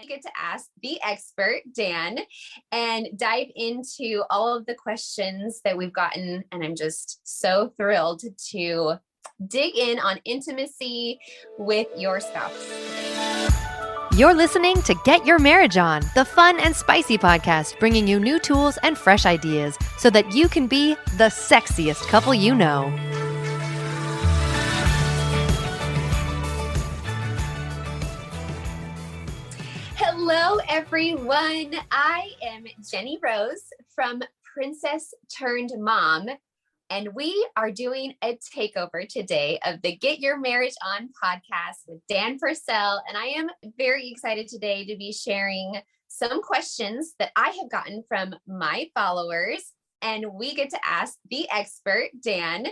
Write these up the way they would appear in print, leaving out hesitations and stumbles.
get to ask the expert, Dan, and dive into all of the questions that we've gotten. And I'm just so thrilled to dig in on intimacy with your spouse. You're listening to Get Your Marriage On, the fun and spicy podcast bringing you new tools and fresh ideas so that you can be the sexiest couple you know. Hello, everyone. I am Jenny Rose from Princess Turned Mom, and we are doing a takeover today of the Get Your Marriage On podcast with Dan Purcell. And I am very excited today to be sharing some questions that I have gotten from my followers. And we get to ask the expert, Dan,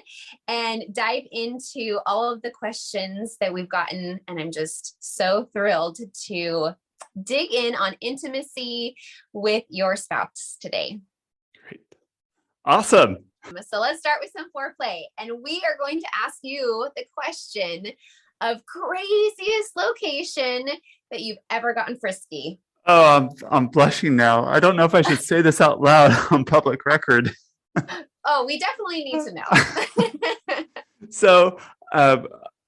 and dive into all of the questions that we've gotten. And I'm just so thrilled to dig in on intimacy with your spouse today. Great. Awesome. So let's start with some foreplay. And we are going to ask you the question of craziest location that you've ever gotten frisky. Oh, I'm blushing now. I don't know if I should say this out loud on public record. Oh, we definitely need to know. So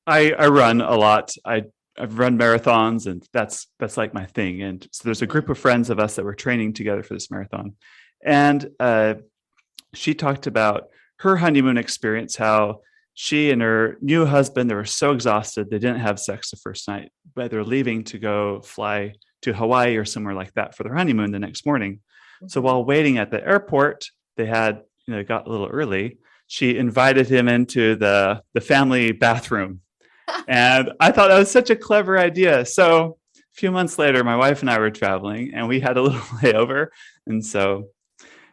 I run a lot. I've run marathons, and that's like my thing. And so there's a group of friends of us that were training together for this marathon. And she talked about her honeymoon experience, how she and her new husband, they were so exhausted, they didn't have sex the first night, but they're leaving to go fly to Hawaii or somewhere like that for their honeymoon the next morning. So while waiting at the airport, they had, got a little early. She invited him into the family bathroom. And I thought that was such a clever idea. So a few months later, my wife and I were traveling and we had a little layover. And so,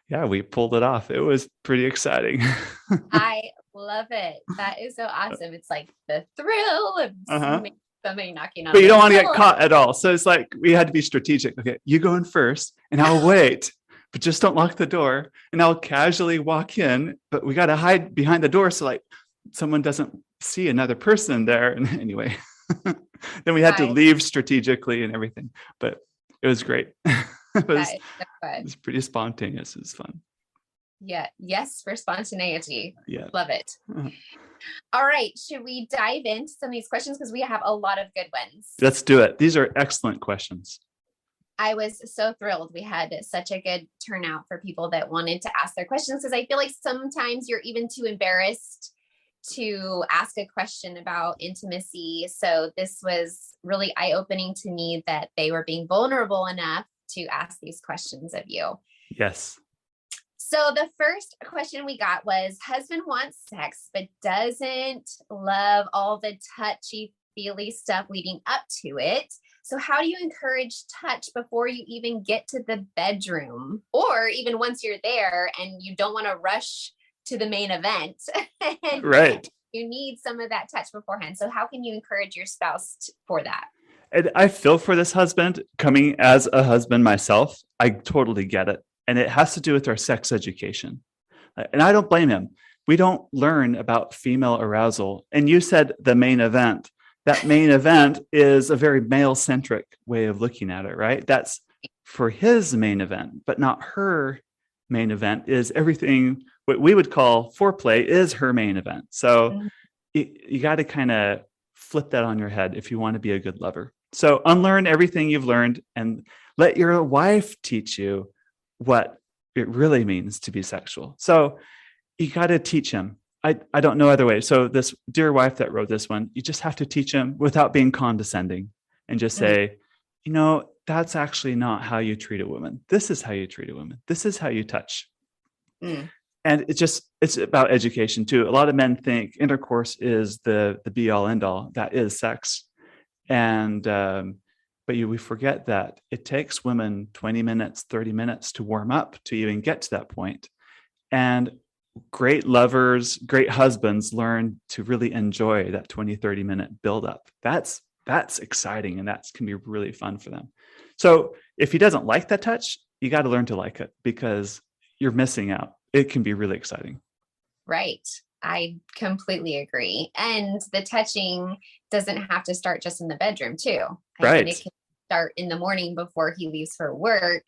yeah, we pulled it off. It was pretty exciting. I love it. That is so awesome. It's like the thrill of somebody knocking on. But you don't want to get caught at all. So it's like we had to be strategic. Okay, you go in first and I'll wait, but just don't lock the door. And I'll casually walk in, but we got to hide behind the door so like someone doesn't see another person there. And anyway, then we had to leave strategically and everything, but it was great. It was pretty spontaneous. It was fun. Yeah. Yes, for spontaneity. Yeah. Love it. All right. Should we dive into some of these questions? Because we have a lot of good ones. Let's do it. These are excellent questions. I was so thrilled. We had such a good turnout for people that wanted to ask their questions, because I feel like sometimes you're even too embarrassed to ask a question about intimacy. So this was really eye-opening to me that they were being vulnerable enough to ask these questions of you. Yes. So the first question we got was, husband wants sex, but doesn't love all the touchy-feely stuff leading up to it. So how do you encourage touch before you even get to the bedroom, or even once you're there and you don't want to rush to the main event? Right. You need some of that touch beforehand. So how can you encourage your spouse for that? And I feel for this husband. Coming as a husband myself, I totally get it. And it has to do with our sex education. And I don't blame him. We don't learn about female arousal. And you said the main event. That main event is a very male-centric way of looking at it, right? That's for his main event, but not her main event. Is everything what we would call foreplay is her main event. So you got to kind of flip that on your head if you want to be a good lover. So unlearn everything you've learned and let your wife teach you what it really means to be sexual. So you got to teach him. I don't know other way. So this dear wife that wrote this one, you just have to teach him without being condescending and just say, that's actually not how you treat a woman. This is how you treat a woman. This is how you touch. And it's about education too. A lot of men think intercourse is the be all end all. That is sex. And, but we forget that it takes women 20 minutes, 30 minutes to warm up to even get to that point. And great lovers, great husbands learn to really enjoy that 20, 30 minute buildup. That's exciting. And that can be really fun for them. So if he doesn't like that touch, you got to learn to like it because you're missing out. It can be really exciting. Right. I completely agree. And the touching doesn't have to start just in the bedroom too. I right. mean, start in the morning before he leaves for work,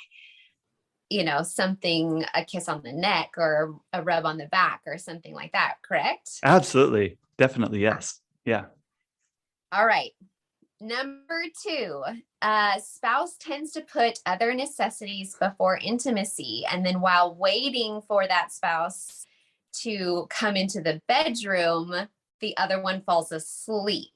something, a kiss on the neck or a rub on the back or something like that, correct? Absolutely. Definitely. Yes. Yeah. All right. Number 2, spouse tends to put other necessities before intimacy. And then while waiting for that spouse to come into the bedroom, the other one falls asleep.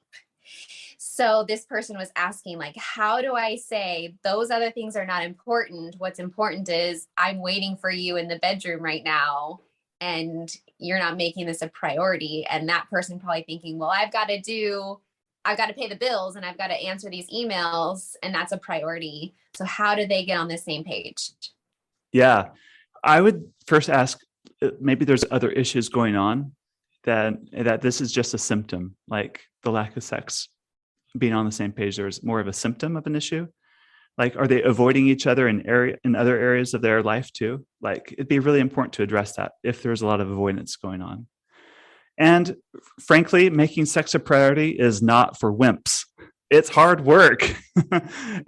So this person was asking, like, how do I say those other things are not important? What's important is I'm waiting for you in the bedroom right now, and you're not making this a priority. And that person probably thinking, well, I've got to pay the bills and I've got to answer these emails, and that's a priority. So how do they get on the same page? Yeah. I would first ask, maybe there's other issues going on that this is just a symptom, like the lack of sex. Being on the same page, there's more of a symptom of an issue. Like, are they avoiding each other in other areas of their life too? Like, it'd be really important to address that if there's a lot of avoidance going on. And frankly, making sex a priority is not for wimps. It's hard work.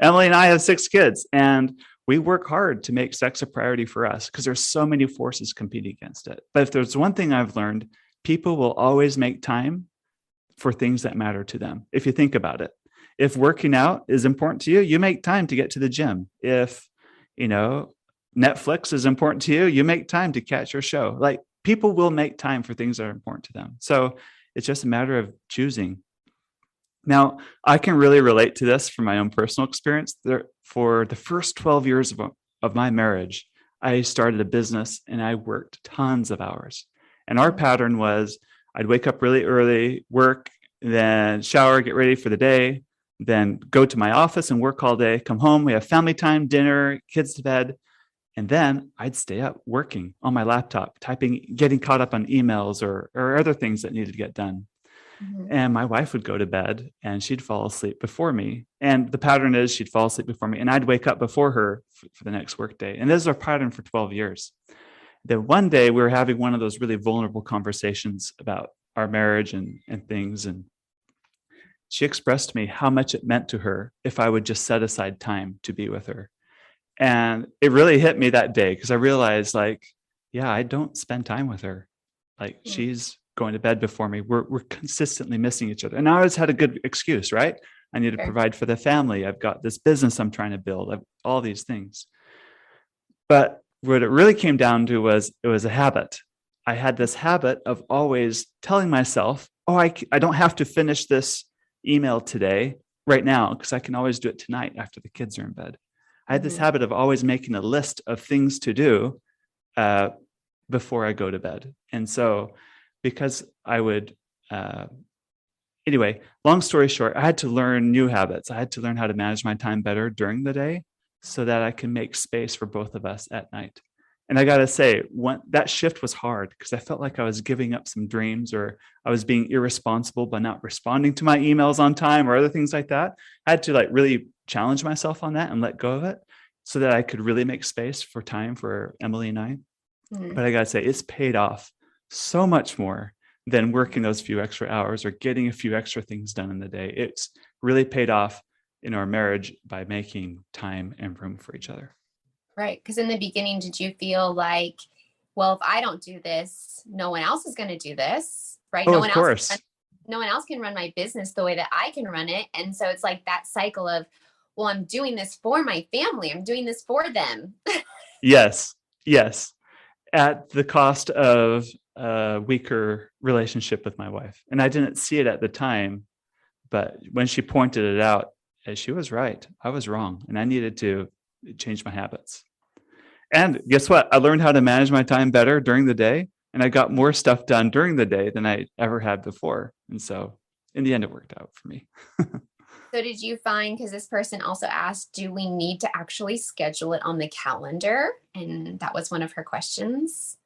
Emily and I have 6 kids, and we work hard to make sex a priority for us because there's so many forces competing against it. But if there's one thing I've learned, people will always make time for things that matter to them. If you think about it, if working out is important to you, you make time to get to the gym. If, Netflix is important to you, you make time to catch your show. Like, people will make time for things that are important to them. So it's just a matter of choosing. Now, I can really relate to this from my own personal experience. For the first 12 years of my marriage, I started a business and I worked tons of hours. And our pattern was I'd wake up really early, work, then shower, get ready for the day, then go to my office and work all day, come home, we have family time, dinner, kids to bed. And then I'd stay up working on my laptop, typing, getting caught up on emails or other things that needed to get done. Mm-hmm. And my wife would go to bed and she'd fall asleep before me. And the pattern is she'd fall asleep before me and I'd wake up before her for the next workday. And this is our pattern for 12 years. Then one day we were having one of those really vulnerable conversations about our marriage and things. And she expressed to me how much it meant to her if I would just set aside time to be with her. And it really hit me that day because I realized, like, yeah, I don't spend time with her. Like, she's going to bed before me. We're consistently missing each other. And I always had a good excuse, right? I need to provide for the family. I've got this business I'm trying to build, all these things. But what it really came down to was it was a habit. I had this habit of always telling myself, I don't have to finish this email today, right now, because I can always do it tonight after the kids are in bed. I had this habit of always making a list of things to do before I go to bed. And so because I would, anyway, long story short, I had to learn new habits. I had to learn how to manage my time better during the day so that I can make space for both of us at night. And I got to say, that shift was hard because I felt like I was giving up some dreams or I was being irresponsible by not responding to my emails on time or other things like that. I had to really challenge myself on that and let go of it so that I could really make space for time for Emily and I. Mm-hmm. But I got to say, it's paid off so much more than working those few extra hours or getting a few extra things done in the day. It's really paid off in our marriage by making time and room for each other. Right. Because in the beginning, did you feel like, well, if I don't do this, no one else is going to do this, right? Oh, no one else can run my business the way that I can run it. And so it's like that cycle of, well, I'm doing this for my family. I'm doing this for them. Yes. At the cost of a weaker relationship with my wife. And I didn't see it at the time, but when she pointed it out, she was right. I was wrong. And I needed to change my habits. And guess what? I learned how to manage my time better during the day. And I got more stuff done during the day than I ever had before. And so in the end, it worked out for me. So did you find, because this person also asked, do we need to actually schedule it on the calendar? And that was one of her questions.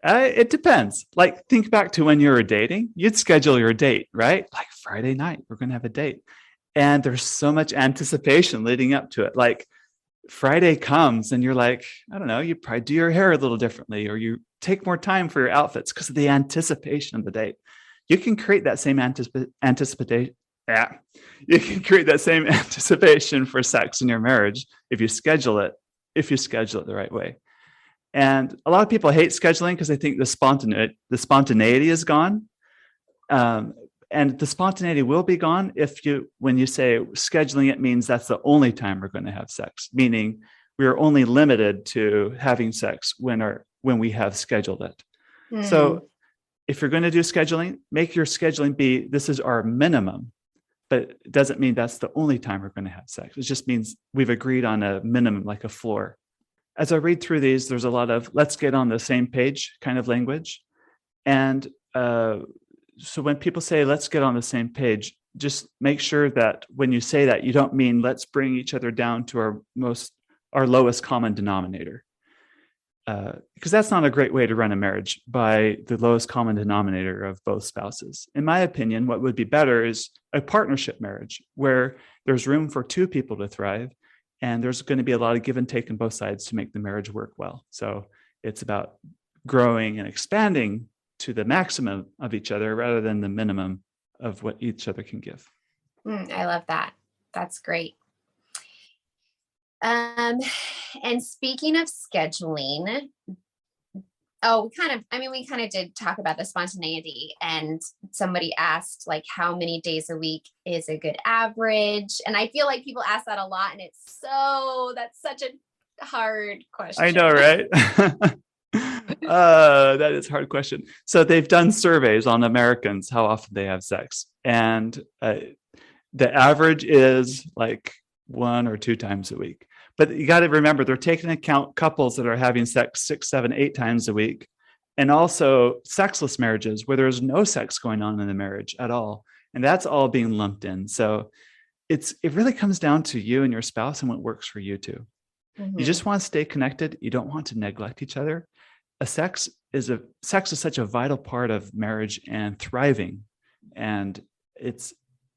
It depends. Like, think back to when you were dating, you'd schedule your date, right? Like Friday night, we're going to have a date. And there's so much anticipation leading up to it. Like Friday comes and you're like, I don't know, you probably do your hair a little differently, or you take more time for your outfits because of the anticipation of the date. You can create that same Yeah, you can create that same anticipation for sex in your marriage if you schedule it the right way. And a lot of people hate scheduling because they think the spontaneity is gone. And the spontaneity will be gone when you say scheduling it means that's the only time we're going to have sex, meaning we are only limited to having sex when we have scheduled it. So if you're going to do scheduling, make your scheduling be, this is our minimum, but it doesn't mean that's the only time we're going to have sex. It just means we've agreed on a minimum, like a floor. As I read through these, there's a lot of let's get on the same page kind of language. And so when people say, let's get on the same page, just make sure that when you say that, you don't mean let's bring each other down to our lowest common denominator. Because that's not a great way to run a marriage, by the lowest common denominator of both spouses. In my opinion, what would be better is a partnership marriage where there's room for two people to thrive, and there's going to be a lot of give and take on both sides to make the marriage work well. So it's about growing and expanding to the maximum of each other rather than the minimum of what each other can give. I love that. That's great. And speaking of scheduling, we kind of did talk about the spontaneity, and somebody asked like how many days a week is a good average. And I feel like people ask that a lot, and that's such a hard question. I know, right? That is a hard question. So they've done surveys on Americans, how often they have sex. And the average is like 1 or 2 times a week. But you got to remember, they're taking into account couples that are having sex 6, 7, 8 times a week, and also sexless marriages where there's no sex going on in the marriage at all. And that's all being lumped in. So it really comes down to you and your spouse and what works for you two. You just want to stay connected. You don't want to neglect each other. Sex is such a vital part of marriage and thriving. And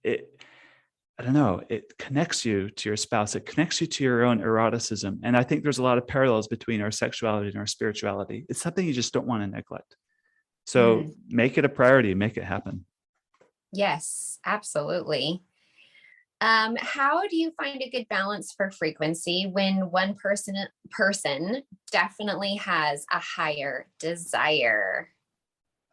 I don't know, it connects you to your spouse. It connects you to your own eroticism. And I think there's a lot of parallels between our sexuality and our spirituality. It's something you just don't want to neglect. So make it a priority, make it happen. Yes, absolutely. How do you find a good balance for frequency when one person definitely has a higher desire?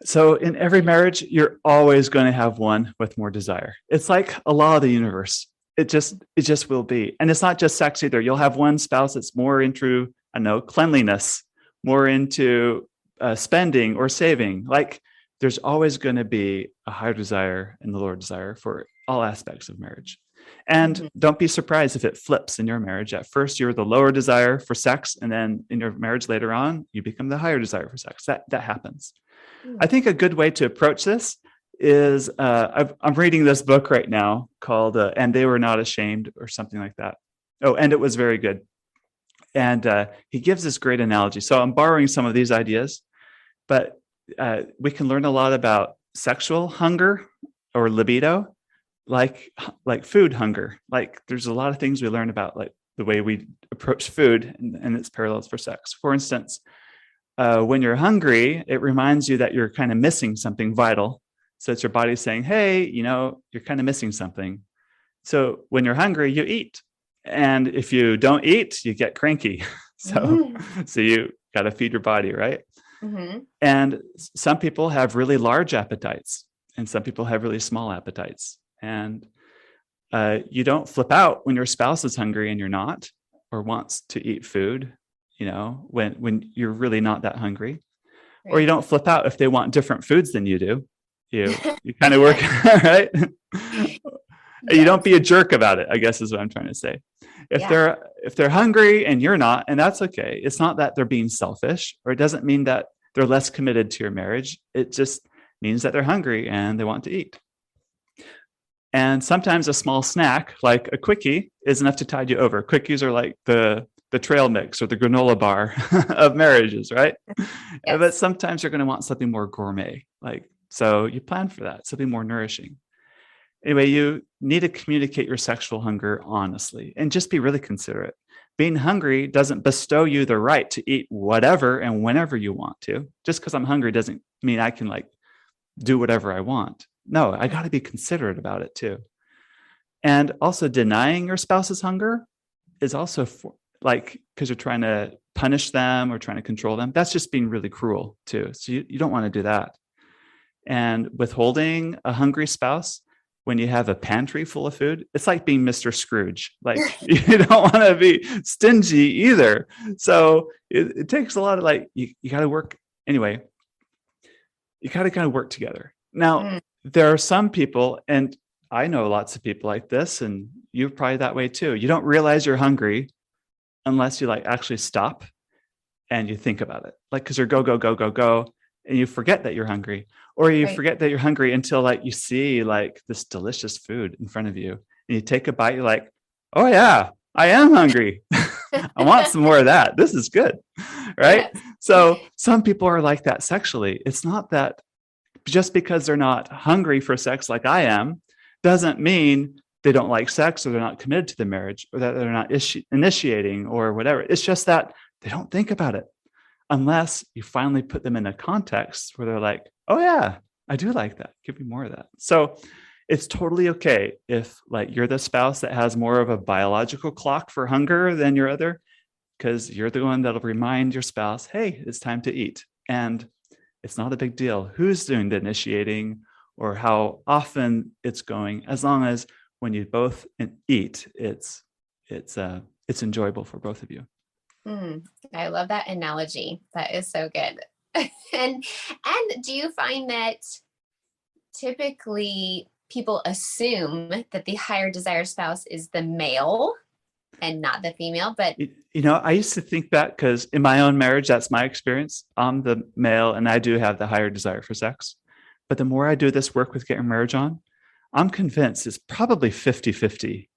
So in every marriage, you're always going to have one with more desire. It's like a law of the universe. It just will be. And it's not just sex either. You'll have one spouse that's more into, cleanliness, more into spending or saving. Like there's always going to be a higher desire and the lower desire for all aspects of marriage. And don't be surprised if it flips in your marriage. At first, you're the lower desire for sex. And then in your marriage later on, you become the higher desire for sex. That happens. I think a good way to approach this is I'm reading this book right now called And They Were Not Ashamed or something like that. Oh, and it was very good. And he gives this great analogy. So I'm borrowing some of these ideas, but we can learn a lot about sexual hunger or libido, like food hunger. Like there's a lot of things we learn about like the way we approach food and its parallels for sex. For instance, when you're hungry, it reminds you that you're kind of missing something vital. So it's your body saying, hey, you're kind of missing something. So when you're hungry, you eat. And if you don't eat, you get cranky. So you got to feed your body, right? And some people have really large appetites and some people have really small appetites. And you don't flip out when your spouse is hungry and you're not, or wants to eat food, when you're really not that hungry. Right. Or you don't flip out if they want different foods than you do. You kind of work, right? Yes. You don't be a jerk about it, I guess is what I'm trying to say. If they're hungry and you're not, and that's okay. It's not that they're being selfish, or it doesn't mean that they're less committed to your marriage. It just means that they're hungry and they want to eat. And sometimes a small snack, like a quickie, is enough to tide you over. Quickies are like the trail mix or the granola bar of marriages, right? Yes. But sometimes you're going to want something more gourmet. So you plan for that, something more nourishing. Anyway, you need to communicate your sexual hunger honestly and just be really considerate. Being hungry doesn't bestow you the right to eat whatever and whenever you want to. Just because I'm hungry doesn't mean I can do whatever I want. No, I got to be considerate about it too. And also denying your spouse's hunger is also because you're trying to punish them or trying to control them. That's just being really cruel too. So you don't want to do that. And withholding a hungry spouse when you have a pantry full of food, it's like being Mr. Scrooge. Like you don't want to be stingy either. So it takes a lot of you got to work anyway. You got to kind of work together. Now, there are some people, and I know lots of people like this, and you're probably that way too. You don't realize you're hungry unless you actually stop and you think about it. Because you're go, go, go, go, go, and you forget that you're hungry, or you forget that you're hungry until you see this delicious food in front of you, and you take a bite. You're like, oh yeah, I am hungry. I want some more of that. This is good, right? Yes. So some people are like that sexually. It's not that just because they're not hungry for sex like I am, doesn't mean they don't like sex or they're not committed to the marriage or that they're not initiating or whatever. It's just that they don't think about it unless you finally put them in a context where they're like, oh yeah, I do like that. Give me more of that. So it's totally okay if you're the spouse that has more of a biological clock for hunger than your other, because you're the one that'll remind your spouse, hey, it's time to eat. And it's not a big deal who's doing the initiating or how often it's going, as long as when you both eat, it's enjoyable for both of you. I love that analogy. That is so good. and do you find that typically people assume that the higher desire spouse is the male and not the female? But I used to think that because in my own marriage, that's my experience. I'm the male and I do have the higher desire for sex. But the more I do this work with Get Your Marriage On, I'm convinced it's probably 50-50.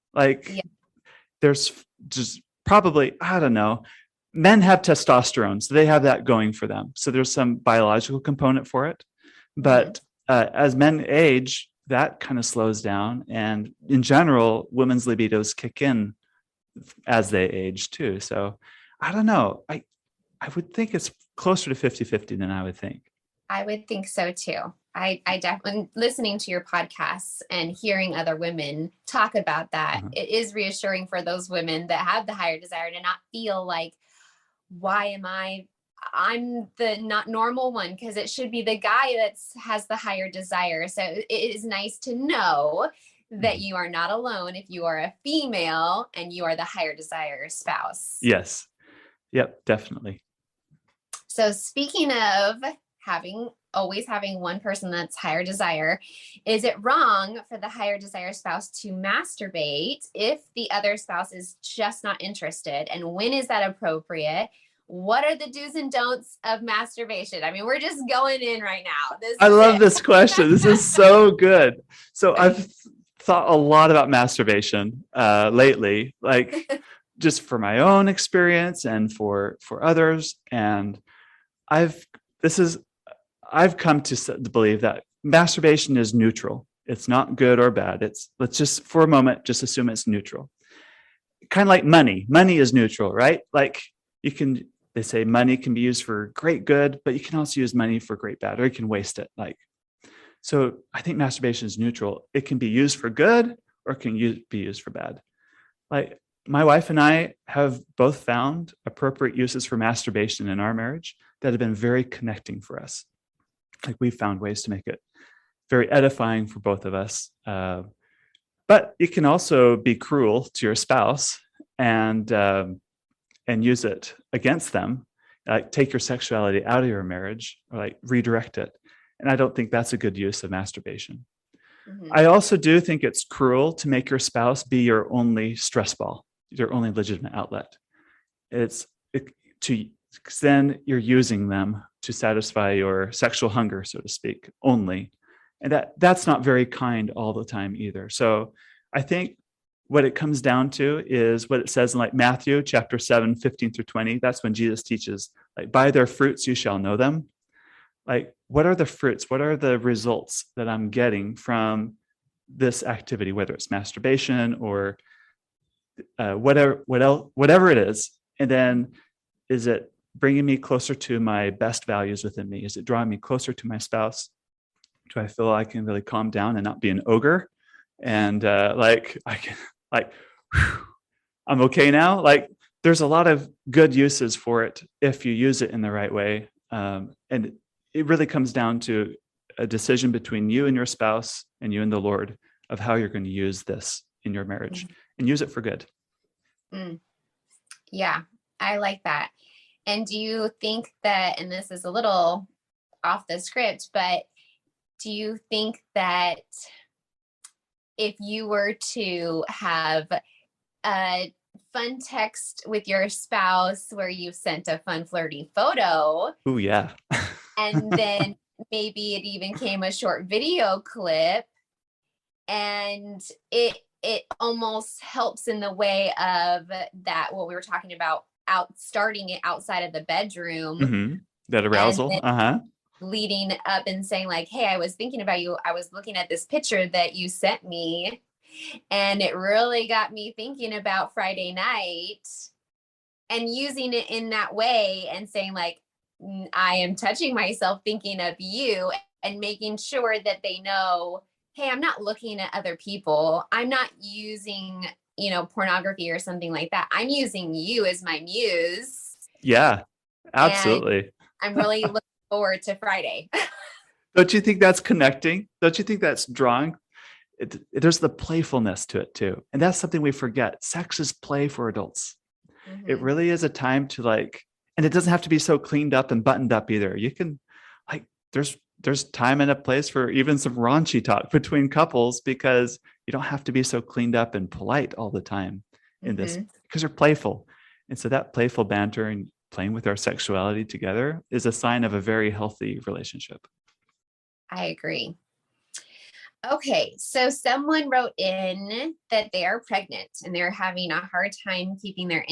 There's just probably, I don't know, men have testosterone, so they have that going for them. So there's some biological component for it. But as men age, that kind of slows down. And in general, women's libidos kick in as they age too. So I don't know. I would think it's closer to 50-50 than I would think. I would think so too. I definitely, listening to your podcasts and hearing other women talk about that, it is reassuring for those women that have the higher desire to not feel like, why am I'm the not normal one, because it should be the guy that has the higher desire. So it is nice to know that you are not alone if you are a female and you are the higher desire spouse. Yes. Yep, definitely. So speaking of always having one person that's higher desire, is it wrong for the higher desire spouse to masturbate if the other spouse is just not interested? And when is that appropriate? What are the do's and don'ts of masturbation? I mean, we're just going in right now. I love this question. This is so good. So I've thought a lot about masturbation lately, just for my own experience and for others. And I've come to believe that masturbation is neutral. It's not good or bad. Let's just for a moment just assume it's neutral. Kind of like money. Money is neutral, right? They say money can be used for great good, but you can also use money for great bad, or you can waste it. So I think masturbation is neutral. It can be used for good or it can be used for bad. My wife and I have both found appropriate uses for masturbation in our marriage that have been very connecting for us. We've found ways to make it very edifying for both of us. But it can also be cruel to your spouse and use it against them, take your sexuality out of your marriage, or redirect it. And I don't think that's a good use of masturbation. I also do think it's cruel to make your spouse be your only stress ball, your only legitimate outlet. Then you're using them to satisfy your sexual hunger, so to speak, only. And that's not very kind all the time either. So I think what it comes down to is what it says in Matthew chapter 7, 15 through 20. That's when Jesus teaches, by their fruits you shall know them. What are the fruits? What are the results that I'm getting from this activity, whether it's masturbation or whatever it is? And then, is it bringing me closer to my best values within me? Is it drawing me closer to my spouse? Do I feel I can really calm down and not be an ogre And like I can like whew, I'm okay now. Like there's a lot of good uses for it if you use it in the right way. And it really comes down to a decision between you and your spouse and you and the Lord of how you're going to use this in your marriage and use it for good. Yeah, I like that. And do you think that, and this is a little off the script, but do you think that if you were to have a fun text with your spouse where you sent a fun flirty photo, Oh yeah. and then maybe it even came a short video clip, and it almost helps in the way of that, what we were talking about, starting it outside of the bedroom, That arousal. leading up and saying like, hey, I was thinking about you. I was looking at this picture that you sent me, and it really got me thinking about Friday night, and using it in that way and saying like, I am touching myself thinking of you, and making sure that they know, hey, I'm not looking at other people. I'm not using, pornography or something like that. I'm using you as my muse. Yeah, absolutely. And I'm really looking forward to Friday. Don't you think that's connecting? Don't you think that's drawing? There's the playfulness to it too. And that's something we forget. Sex is play for adults. It really is a time to like, and it doesn't have to be so cleaned up and buttoned up either. You can like, there's time and a place for even some raunchy talk between couples, because you don't have to be so cleaned up and polite all the time in this, because you're playful. And so that playful banter and playing with our sexuality together is a sign of a very healthy relationship. I agree. Okay, so someone wrote in that they are pregnant and they're having a hard time keeping their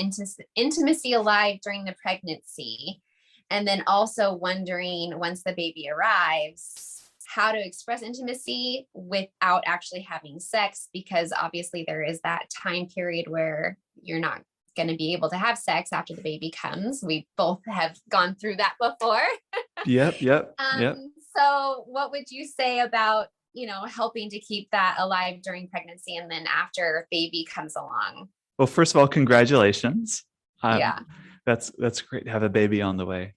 intimacy alive during the pregnancy. And then also wondering, once the baby arrives, how to express intimacy without actually having sex, because obviously there is that time period where you're not going to be able to have sex after the baby comes. We both have gone through that before. Yep. So what would you say about, helping to keep that alive during pregnancy and then after baby comes along? Well, first of all, congratulations. Yeah. That's great to have a baby on the way.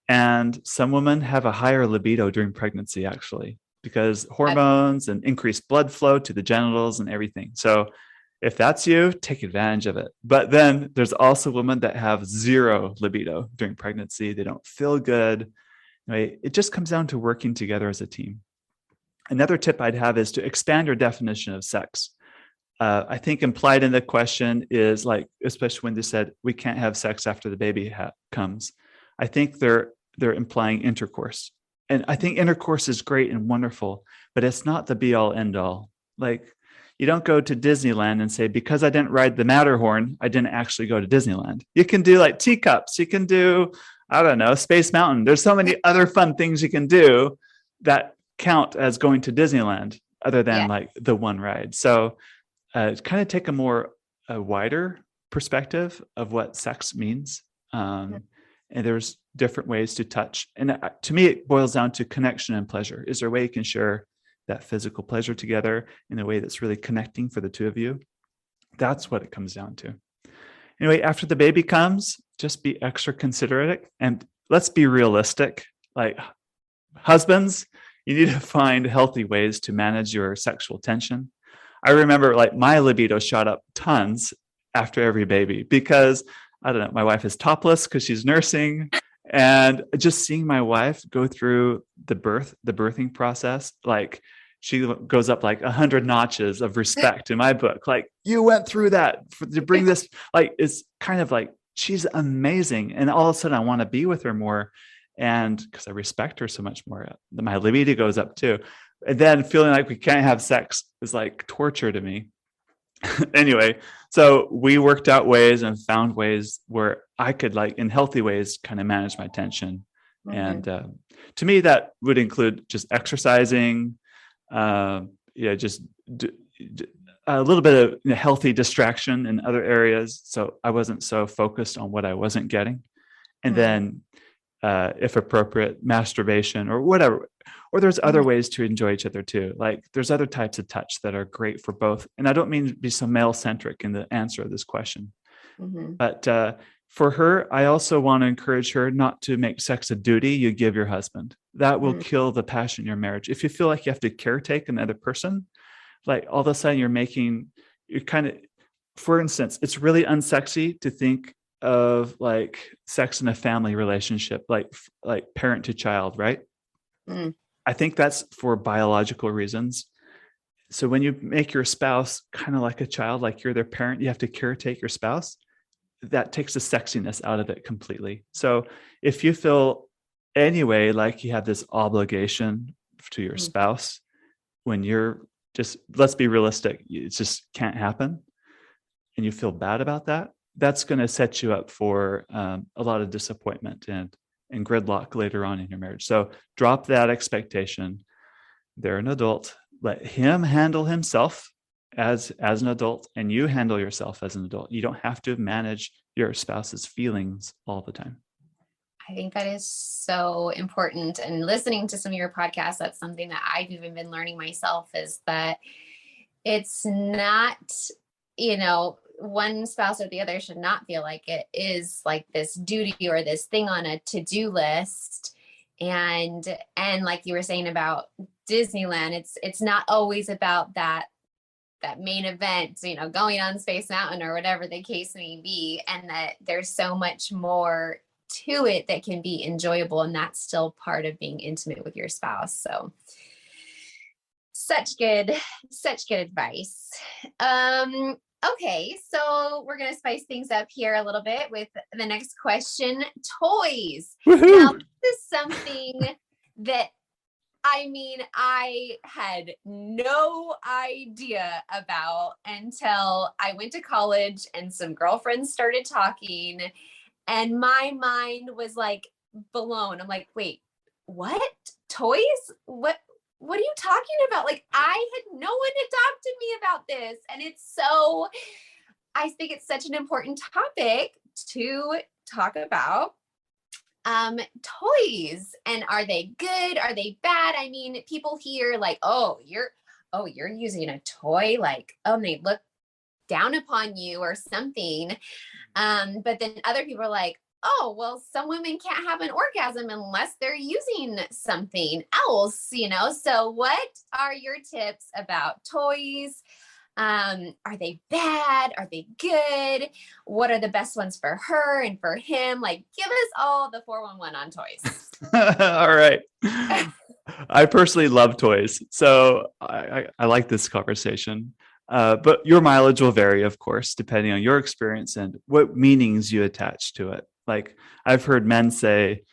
And some women have a higher libido during pregnancy, actually, because hormones and increased blood flow to the genitals and everything. So if that's you, take advantage of it. But then there's also women that have zero libido during pregnancy. They don't feel good. Right? It just comes down to working together as a team. Another tip I'd have is to expand your definition of sex. I think implied in the question is like, especially when they said we can't have sex after the baby comes, I think they're implying intercourse. And I think intercourse is great and wonderful, but it's not the be all end all. Like, you don't go to Disneyland and say, because I didn't ride the Matterhorn, I didn't actually go to Disneyland. You can do like teacups. You can do, I don't know, Space Mountain. There's so many other fun things you can do that count as going to Disneyland, other than like the one ride. So kind of take a wider perspective of what sex means. And there's different ways to touch. And to me, it boils down to connection and pleasure. Is there a way you can share that physical pleasure together in a way that's really connecting for the two of you? That's what it comes down to. Anyway, after the baby comes, just be extra considerate, and let's be realistic. Like, husbands, you need to find healthy ways to manage your sexual tension. I remember like my libido shot up tons after every baby, because I don't know, my wife is topless because she's nursing, and just seeing my wife go through the birthing process, like she goes up like 100 notches of respect in my book. Like, you went through that to bring this, like, it's kind of like, she's amazing. And all of a sudden I want to be with her more. And because I respect her so much more, my libido goes up too. And then feeling like we can't have sex is like torture to me. Anyway, so we worked out ways and found ways where I could, like, in healthy ways, kind of manage my tension. And to me, that would include just exercising, just a little bit of healthy distraction in other areas, so I wasn't so focused on what I wasn't getting. And then if appropriate, masturbation or whatever. Or there's other ways to enjoy each other too. Like there's other types of touch that are great for both. And I don't mean to be so male centric in the answer of this question, but for her, I also want to encourage her not to make sex a duty you give your husband. That will kill the passion in your marriage. If you feel like you have to caretake another person, like all of a sudden you're kind of, for instance, it's really unsexy to think of like sex in a family relationship, like parent to child, right? I think that's for biological reasons. So when you make your spouse kind of like a child, like you're their parent, you have to caretake your spouse. That takes the sexiness out of it completely. So if you feel anyway like you have this obligation to your spouse, when you're just, let's be realistic, it just can't happen, and you feel bad about that, that's going to set you up for a lot of disappointment and gridlock later on in your marriage. So drop that expectation. They're an adult. Let him handle himself as an adult, and you handle yourself as an adult. You don't have to manage your spouse's feelings all the time. I think that is so important. And listening to some of your podcasts, that's something that I've even been learning myself, is that it's not, one spouse or the other should not feel like it is like this duty or this thing on a to-do list. And like you were saying about Disneyland, it's not always about that main event, going on Space Mountain or whatever the case may be, and that there's so much more to it that can be enjoyable, and that's still part of being intimate with your spouse. So such good advice. Okay, so we're going to spice things up here a little bit with the next question, toys. Woo-hoo! Now, this is something that I had no idea about until I went to college and some girlfriends started talking, and my mind was like blown. I'm like, wait, what? Toys? What are you talking about? Like, no one had talked to me about this. And I think it's such an important topic to talk about. Toys, and are they good? Are they bad? I mean, people hear like, you're using a toy, like, they look down upon you or something. But then other people are like, well, some women can't have an orgasm unless they're using something else, So what are your tips about toys? Are they bad? Are they good? What are the best ones for her and for him? Like, give us all the 411 on toys. All right. I personally love toys, so I like this conversation. But your mileage will vary, of course, depending on your experience and what meanings you attach to it. Like, I've heard men say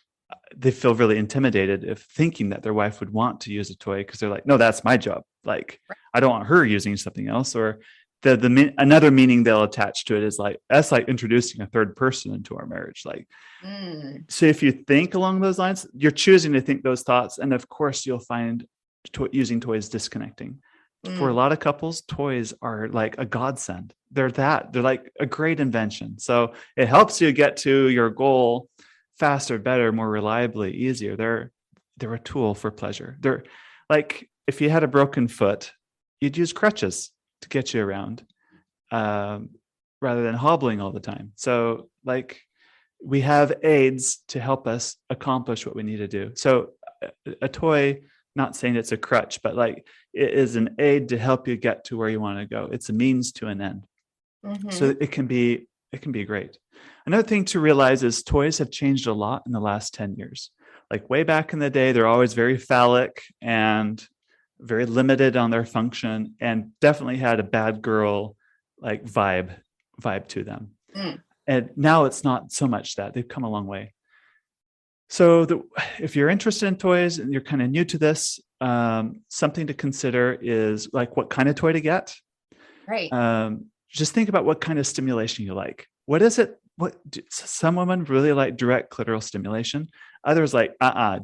they feel really intimidated if thinking that their wife would want to use a toy, because they're like, no, that's my job. Like, I don't want her using something else. Or another meaning they'll attach to it is like, that's like introducing a third person into our marriage. Like, so if you think along those lines, you're choosing to think those thoughts. And of course, you'll find using toys disconnecting. For a lot of couples, toys are like a godsend. They're like a great invention. So it helps you get to your goal faster, better, more reliably, easier. They're a tool for pleasure. They're like, if you had a broken foot, you'd use crutches to get you around, rather than hobbling all the time. So like, we have aids to help us accomplish what we need to do. So a toy, not saying it's a crutch, but like, it is an aid to help you get to where you want to go. It's a means to an end. So it can be great. Another thing to realize is toys have changed a lot in the last 10 years. Like, way back in the day, they're always very phallic and very limited on their function, and definitely had a bad girl like vibe to them. And now it's not so much that. They've come a long way. So if you're interested in toys and you're kind of new to this, something to consider is like, what kind of toy to get. Right. Just think about what kind of stimulation you like. What is it? Some women really like direct clitoral stimulation. Others like,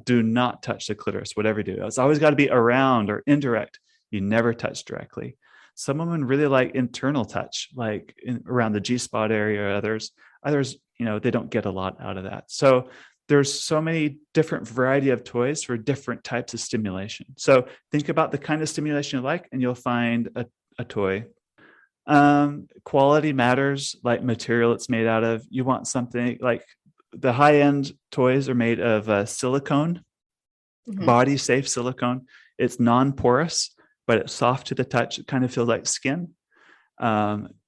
do not touch the clitoris, whatever you do. It's always got to be around or indirect. You never touch directly. Some women really like internal touch, like around the G-spot area. Others, they don't get a lot out of that. So there's so many different variety of toys for different types of stimulation. So think about the kind of stimulation you like, and you'll find a toy. Quality matters, like material it's made out of. You want something like the high-end toys are made of silicone, body safe silicone. It's non-porous, but it's soft to the touch. It kind of feels like skin.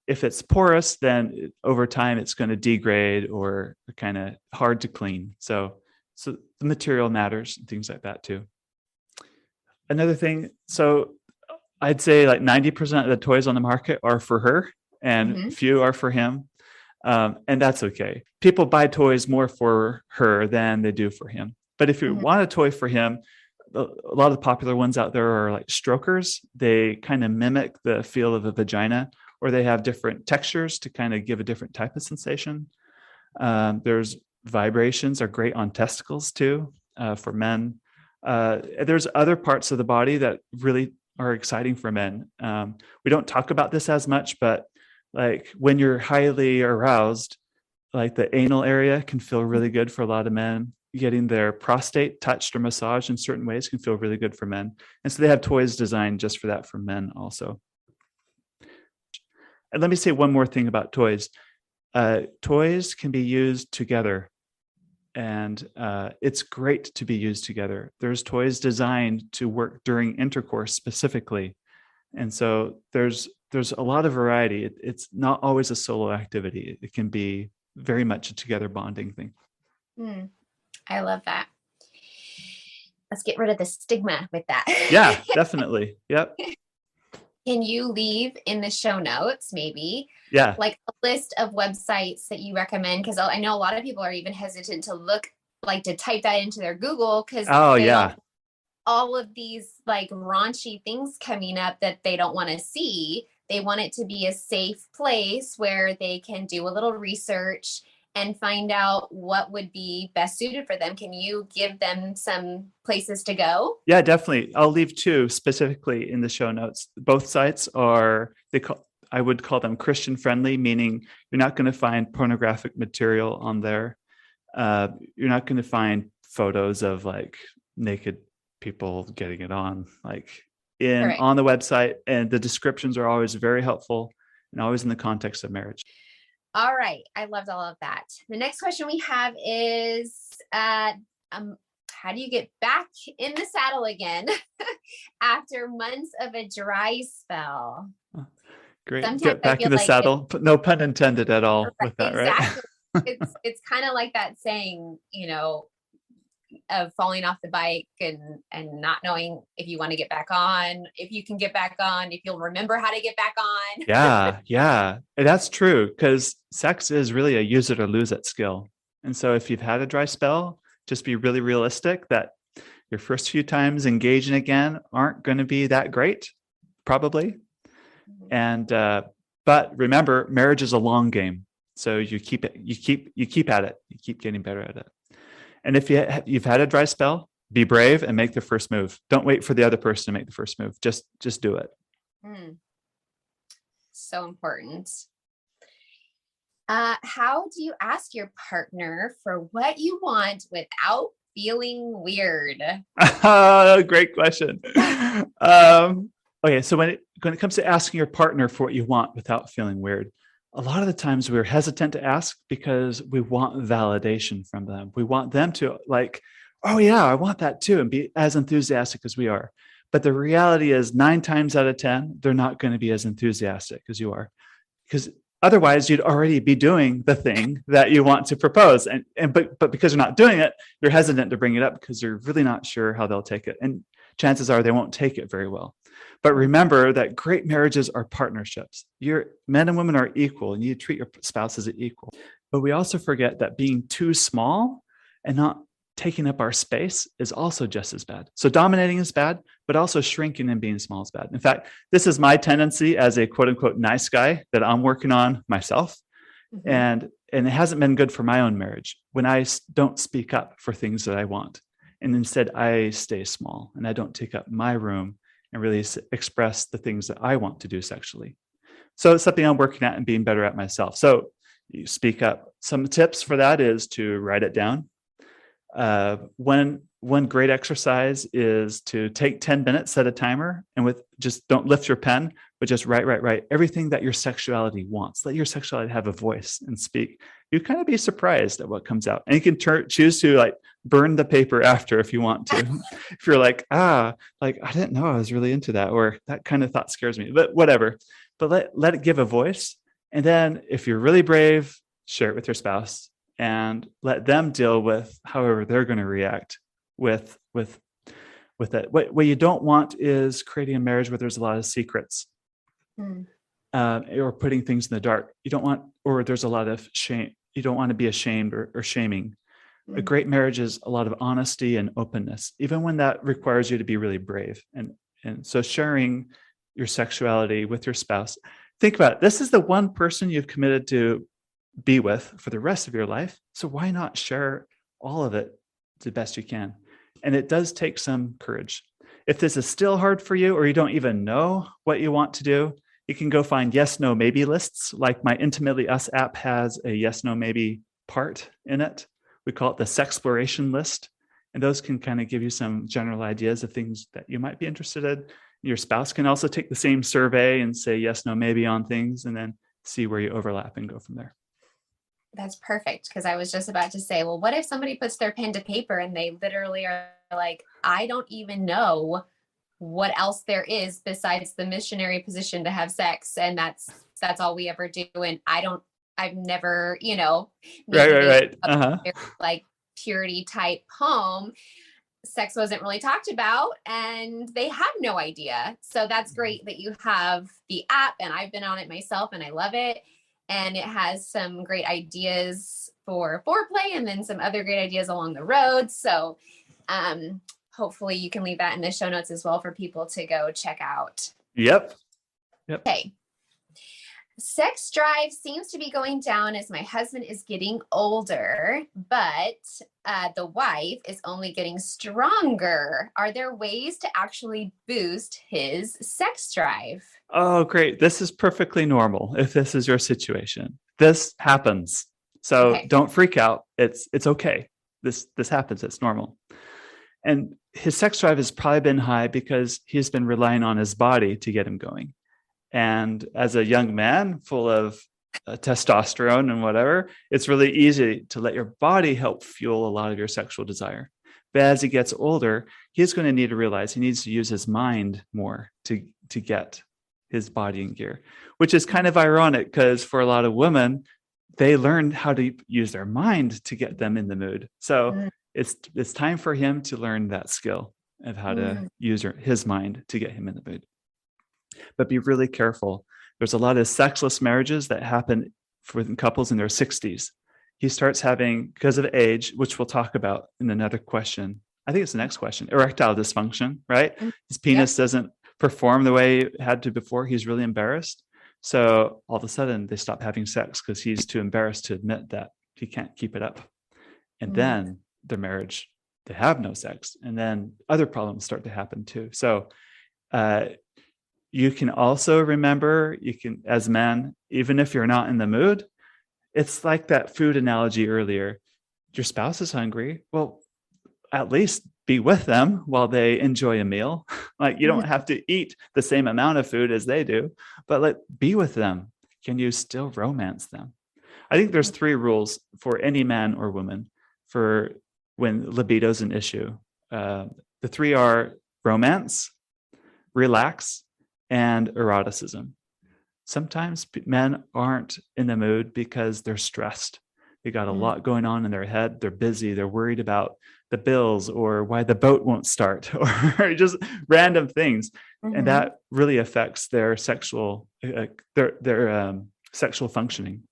If it's porous, then over time it's going to degrade or kind of hard to clean. So the material matters and things like that too. Another thing, so I'd say like 90% of the toys on the market are for her and few are for him. And that's okay. People buy toys more for her than they do for him. But if you want a toy for him, a lot of the popular ones out there are like strokers. They kind of mimic the feel of a vagina, or they have different textures to kind of give a different type of sensation. There's vibrations are great on testicles too, for men. There's other parts of the body that really are exciting for men. We don't talk about this as much, but like when you're highly aroused, like the anal area can feel really good for a lot of men. Getting their prostate touched or massaged in certain ways can feel really good for men. And so they have toys designed just for that for men also. And let me say one more thing about toys. Toys can be used together, and it's great to be used together. There's toys designed to work during intercourse specifically. And so there's a lot of variety. It's not always a solo activity. It can be very much a together bonding thing. I love that. Let's get rid of the stigma with that. Yeah, definitely. Yep. Can you leave in the show notes, maybe, like a list of websites that you recommend? Because I know a lot of people are even hesitant to to type that into their Google because all of these like raunchy things coming up that they don't want to see. They want it to be a safe place where they can do a little research and find out what would be best suited for them. Can you give them some places to go? Yeah, definitely. I'll leave two specifically in the show notes. Both sites are, I would call them Christian friendly, meaning you're not going to find pornographic material on there. You're not going to find photos of like naked people getting it on, on the website. And the descriptions are always very helpful and always in the context of marriage. All right. I loved all of that. The next question we have is, how do you get back in the saddle again after months of a dry spell? Great. Sometimes get back in the saddle. No pun intended at all with that, exactly. Right? It's kind of like that saying, of falling off the bike and not knowing if you want to get back on, if you can get back on, if you'll remember how to get back on. Yeah. And that's true, because sex is really a use it or lose it skill. And so if you've had a dry spell, just be really realistic that your first few times engaging again aren't going to be that great, probably. And but remember, marriage is a long game. So you keep at it. You keep getting better at it. And if you've had a dry spell, be brave and make the first move. Don't wait for the other person to make the first move. Just do it. So important. How do you ask your partner for what you want without feeling weird? Great question. Okay, so when it comes to asking your partner for what you want without feeling weird, a lot of the times we're hesitant to ask because we want validation from them. We want them to oh yeah, I want that too, and be as enthusiastic as we are. But the reality is 9 times out of 10, they're not going to be as enthusiastic as you are, because otherwise you'd already be doing the thing that you want to propose. But because you're not doing it, you're hesitant to bring it up because you're really not sure how they'll take it. And chances are they won't take it very well. But remember that great marriages are partnerships. Men and women are equal, and you treat your spouse as equal. But we also forget that being too small and not taking up our space is also just as bad. So dominating is bad, but also shrinking and being small is bad. In fact, this is my tendency as a quote unquote nice guy that I'm working on myself. And it hasn't been good for my own marriage when I don't speak up for things that I want. And instead I stay small and I don't take up my room and really express the things that I want to do sexually. So it's something I'm working at and being better at myself. So you speak up. Some tips for that is to write it down. One great exercise is to take 10 minutes, set a timer, and with just don't lift your pen, but just write everything that your sexuality wants. Let your sexuality have a voice and speak. You kind of be surprised at what comes out. And you can choose to like burn the paper after if you want to. If you're like, I didn't know I was really into that, or that kind of thought scares me, but whatever. But let it give a voice. And then if you're really brave, share it with your spouse and let them deal with however they're going to react with it. What you don't want is creating a marriage where there's a lot of secrets, or putting things in the dark. You don't want, or there's a lot of shame. You don't want to be ashamed or shaming. A great marriage is a lot of honesty and openness, even when that requires you to be really brave. And so sharing your sexuality with your spouse. Think about it. This is the one person you've committed to be with for the rest of your life. So why not share all of it the best you can? And it does take some courage. If this is still hard for you, or you don't even know what you want to do, you can go find yes, no, maybe lists. Like my Intimately Us app has a yes, no, maybe part in it. We call it the Sexploration list. And those can kind of give you some general ideas of things that you might be interested in. Your spouse can also take the same survey and say yes, no, maybe on things, and then see where you overlap and go from there. That's perfect. Because I was just about to say, well, what if somebody puts their pen to paper and they literally are like, I don't even know what else there is besides the missionary position to have sex. And that's all we ever do. And I've never, Right. Like purity type home. Sex wasn't really talked about and they have no idea. So that's great that you have the app, and I've been on it myself and I love it. And it has some great ideas for foreplay and then some other great ideas along the road. So hopefully you can leave that in the show notes as well for people to go check out. Yep. Okay. Sex drive seems to be going down as my husband is getting older, but the wife is only getting stronger. Are there ways to actually boost his sex drive? Oh, great. This is perfectly normal if this is your situation. This happens. So Don't freak out. It's okay. This happens. It's normal. And his sex drive has probably been high because he's been relying on his body to get him going. And as a young man full of testosterone and whatever, it's really easy to let your body help fuel a lot of your sexual desire. But as he gets older, he's going to need to realize he needs to use his mind more to get his body in gear, which is kind of ironic because for a lot of women, they learn how to use their mind to get them in the mood. So it's time for him to learn that skill of how to use his mind to get him in the mood. But be really careful. There's a lot of sexless marriages that happen for couples in their 60s. He starts having, because of age, which we'll talk about in another question. I think it's the next question, erectile dysfunction, right? His penis doesn't perform the way it had to before. He's really embarrassed. So all of a sudden they stop having sex because he's too embarrassed to admit that he can't keep it up. And then their marriage, they have no sex. And then other problems start to happen too. So you can also remember, as men, even if you're not in the mood, it's like that food analogy earlier. Your spouse is hungry. Well, at least be with them while they enjoy a meal. Like you don't have to eat the same amount of food as they do, but be with them. Can you still romance them? I think there's 3 rules for any man or woman for when libido is an issue. The 3 are romance, relax, and eroticism. Sometimes men aren't in the mood because they're stressed. They got a lot going on in their head. They're busy. They're worried about the bills or why the boat won't start or just random things. And that really affects their sexual, sexual functioning.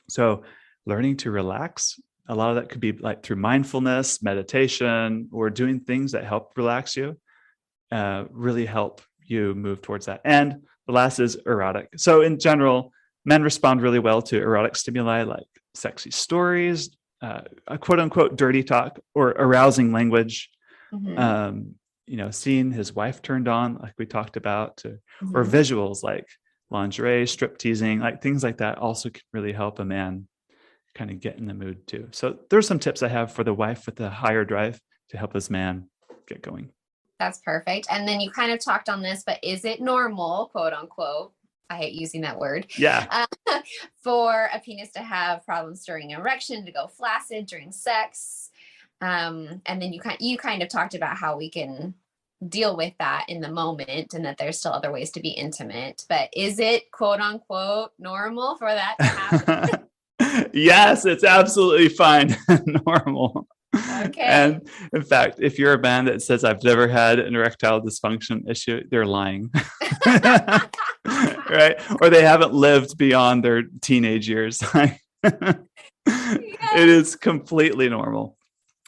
So learning to relax, a lot of that could be like through mindfulness, meditation, or doing things that help relax you, really help you move towards that. And the last is erotic. So in general, men respond really well to erotic stimuli like sexy stories, a quote unquote dirty talk or arousing language, seeing his wife turned on, like we talked about, or visuals like lingerie, strip teasing, like things like that also can really help a man kind of get in the mood too. So there's some tips I have for the wife with the higher drive to help this man get going. That's perfect. And then you kind of talked on this, but is it normal, quote unquote? I hate using that word. Yeah. For a penis to have problems during erection, to go flaccid during sex. And then you kind of talked about how we can deal with that in the moment and that there's still other ways to be intimate. But is it, quote unquote, normal for that to happen? Yes, it's absolutely fine. Normal. Okay. And in fact, if you're a man that says I've never had an erectile dysfunction issue, they're lying. Right? Or they haven't lived beyond their teenage years. It is completely normal.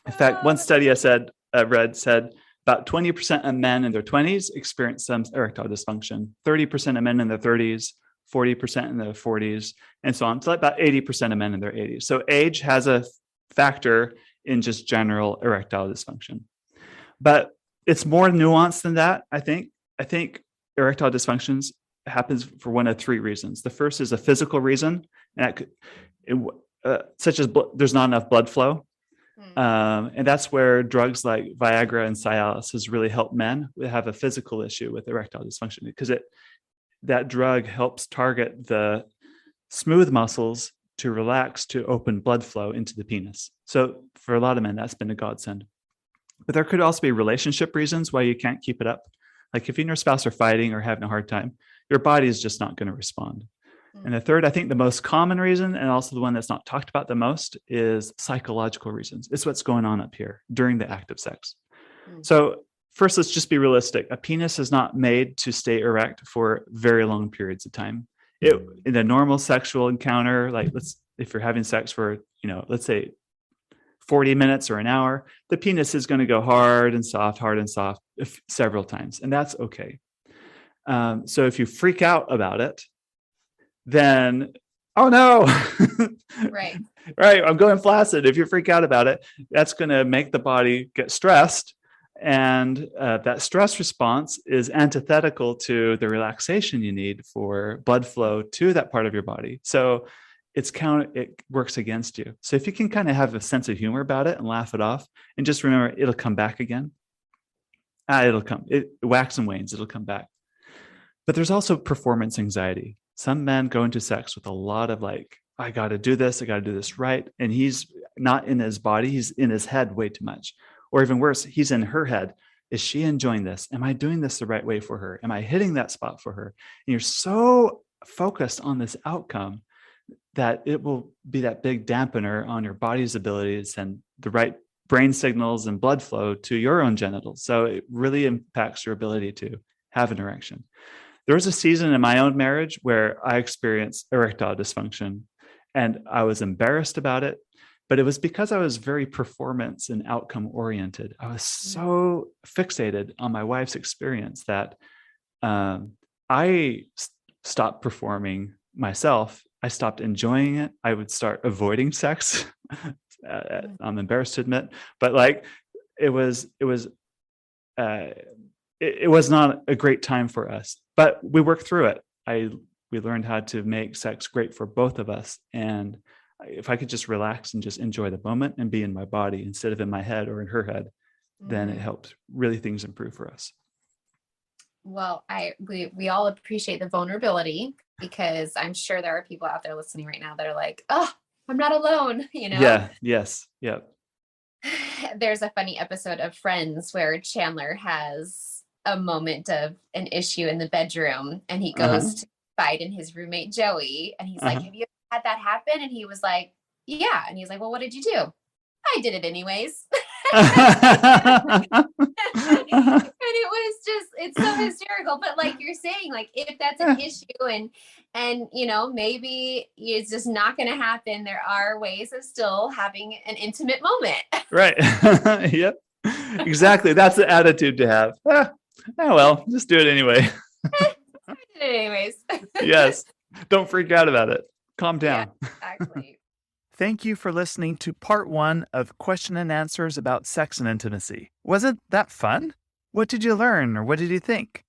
In fact, one study I read said about 20% of men in their 20s experience some erectile dysfunction, 30% of men in their 30s, 40% in their 40s, and so on. So about 80% of men in their 80s. So age has a factor in just general erectile dysfunction. But it's more nuanced than that, I think. I think erectile dysfunctions happens for one of three reasons. The first is a physical reason, and such as there's not enough blood flow. And that's where drugs like Viagra and Cialis has really helped men who have a physical issue with erectile dysfunction, because that drug helps target the smooth muscles to relax, to open blood flow into the penis. So for a lot of men, that's been a godsend. But there could also be relationship reasons why you can't keep it up. Like if you and your spouse are fighting or having a hard time, your body is just not going to respond. And the third, I think the most common reason, and also the one that's not talked about the most, is psychological reasons. It's what's going on up here during the act of sex. So first, let's just be realistic. A penis is not made to stay erect for very long periods of time. In a normal sexual encounter, like if you're having sex for, let's say 40 minutes or an hour, the penis is going to go hard and soft several times, and that's okay. So if you freak out about it, then, oh no, right, I'm going flaccid. If you freak out about it, that's going to make the body get stressed. And that stress response is antithetical to the relaxation you need for blood flow to that part of your body. So it works against you. So if you can kind of have a sense of humor about it and laugh it off, and just remember, it'll come back again. It'll come. It wax and wanes. It'll come back. But there's also performance anxiety. Some men go into sex with a lot of I got to do this. I got to do this right. And he's not in his body. He's in his head way too much. Or even worse, he's in her head. Is she enjoying this? Am I doing this the right way for her? Am I hitting that spot for her? And you're so focused on this outcome that it will be that big dampener on your body's ability to send the right brain signals and blood flow to your own genitals. So it really impacts your ability to have an erection. There was a season in my own marriage where I experienced erectile dysfunction, and I was embarrassed about it, but it was because I was very performance and outcome oriented. I was so fixated on my wife's experience that I stopped performing myself. I stopped enjoying it. I would start avoiding sex. I'm embarrassed to admit, but it was not a great time for us, but we worked through it. We learned how to make sex great for both of us. And if I could just relax and just enjoy the moment and be in my body instead of in my head or in her head, then it helped really things improve for us. Well, we all appreciate the vulnerability, because I'm sure there are people out there listening right now that are like, oh, I'm not alone, Yeah. Yes. Yep. There's a funny episode of Friends where Chandler has a moment of an issue in the bedroom, and he goes to fight in his roommate Joey, and he's like, have you ever had that happen? And he was like, yeah. And he's like, well, what did you do? I did it anyways. And it was it's so hysterical. But like you're saying, if that's an issue and maybe it's just not going to happen, there are ways of still having an intimate moment. Right. Yep. Exactly. That's the attitude to have. Oh well, just do it anyway. I did it anyways. Yes. Don't freak out about it. Calm down. Yeah, exactly. Thank you for listening to part 1 of Question and Answers about Sex and Intimacy. Wasn't that fun? What did you learn, or what did you think?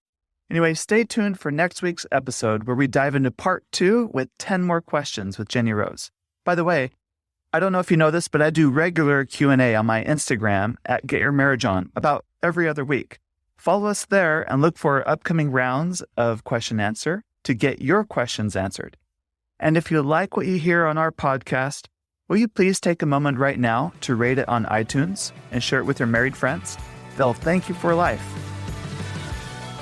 Anyway, stay tuned for next week's episode where we dive into part 2 with 10 more questions with Jenny Rose. By the way, I don't know if you know this, but I do regular Q&A on my Instagram at Get Your Marriage On about every other week. Follow us there and look for upcoming rounds of question and answer to get your questions answered. And if you like what you hear on our podcast, will you please take a moment right now to rate it on iTunes and share it with your married friends? They'll thank you for life.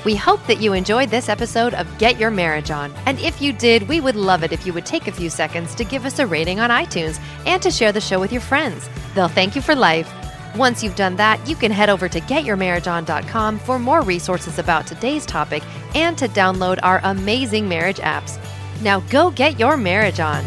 We hope that you enjoyed this episode of Get Your Marriage On. And if you did, we would love it if you would take a few seconds to give us a rating on iTunes and to share the show with your friends. They'll thank you for life. Once you've done that, you can head over to getyourmarriageon.com for more resources about today's topic and to download our amazing marriage apps. Now go get your marriage on.